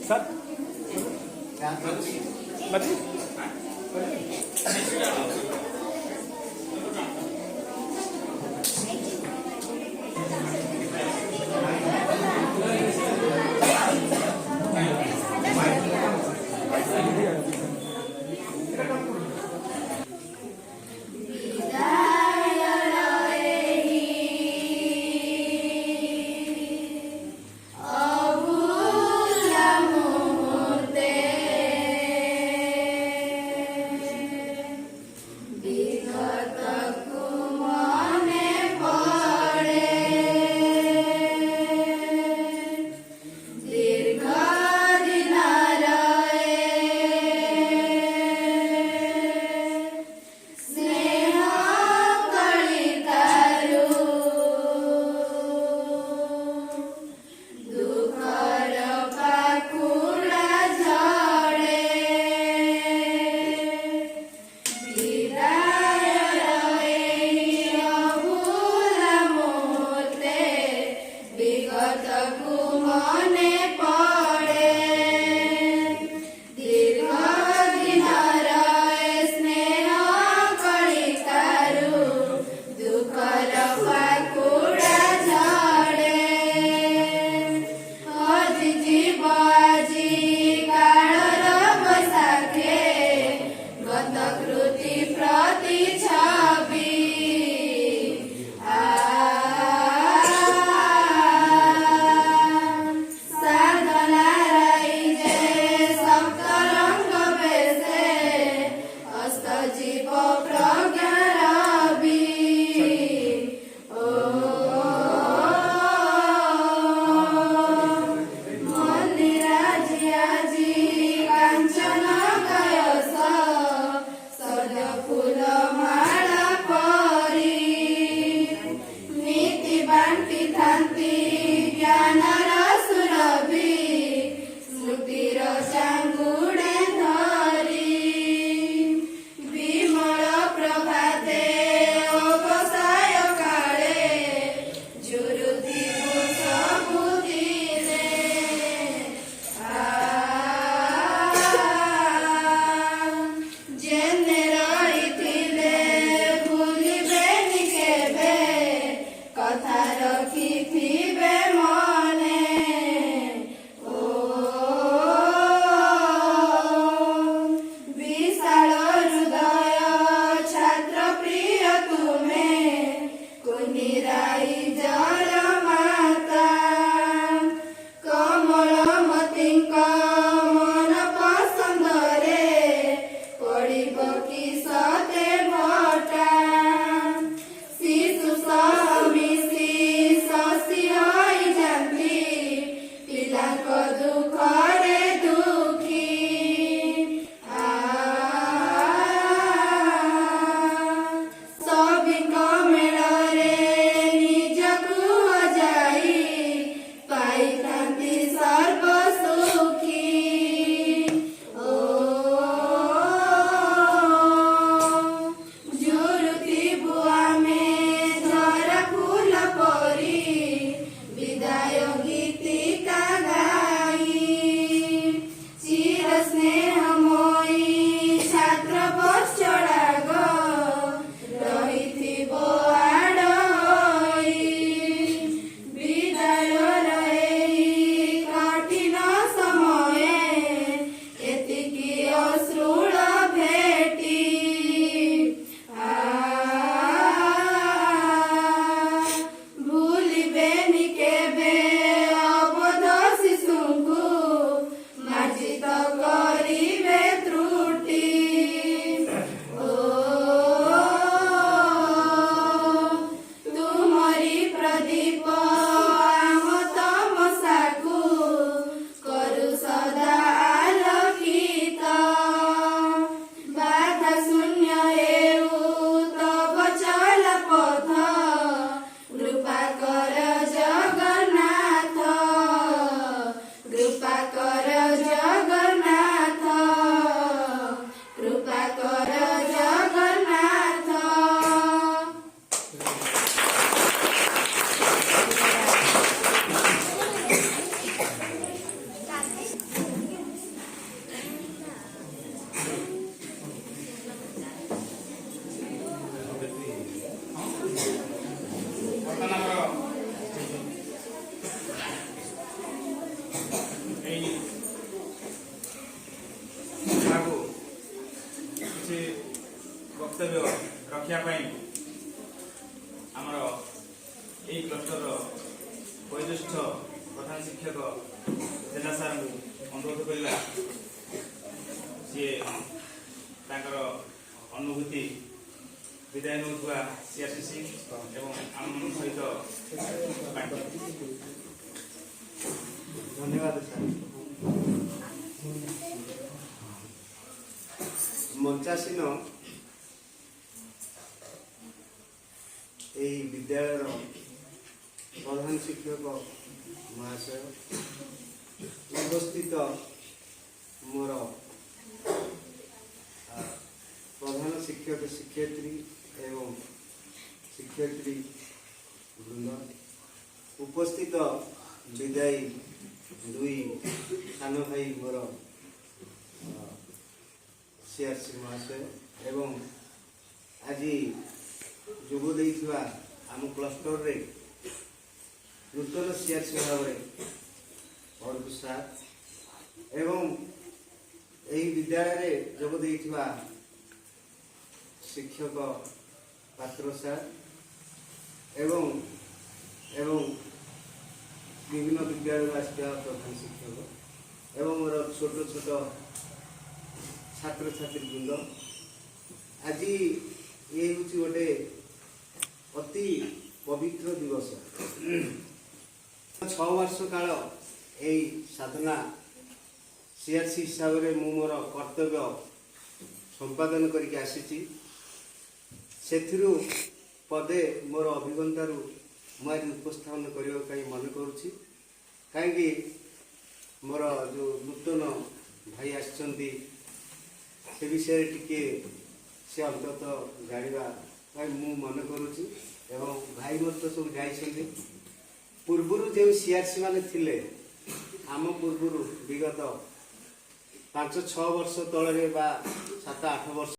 Sir বাজি आमर यही क्लस्टर वयोज्येष्ठ प्रधान शिक्षक जेना सार अनुरोध करा सी अनुभूति विदाय नौथुआ सीआरसीसी एवं आम सहित धन्यवाद सर। मंचासीन यही विद्यालय प्रधान शिक्षक महाशय उपस्थित मोर प्रधान शिक्षक शिक्षयित्री एवं शिक्षयित्री वृंद उपस्थित विदायी दुई सान भाई मोर सीआरसी महाशय एवं आज जोग देइथिबा आम क्लस्टर रे नूतन सीआरसी भाव और सार एवं यही विद्यालय रे जोग देइथिबा शिक्षक पात्र सार एवं विभिन्न विद्यालय आसता प्रधान शिक्षक एवं मोर छोट छोट छात्र छात्री वृंद आज ये हूँ गोटे अति पवित्र दिवस 6 वर्ष काल यही साधना सीआरसी हिसाब से मु मोर कर्तव्य संपादन करके आसी पदे मोर अभिज्ञतार मुझे उपस्थापन करने मन करुँची कहीं मोर जो नूतन भाई आसछंती से विषय टिके से अंततः जाना मु मन करुँची एवं भाई मत तो सब जाइछंती पूर्वर जो सीआरसी माने थिले आम पूर्वर विगत 5-6 वर्ष तले 7-8 वर्ष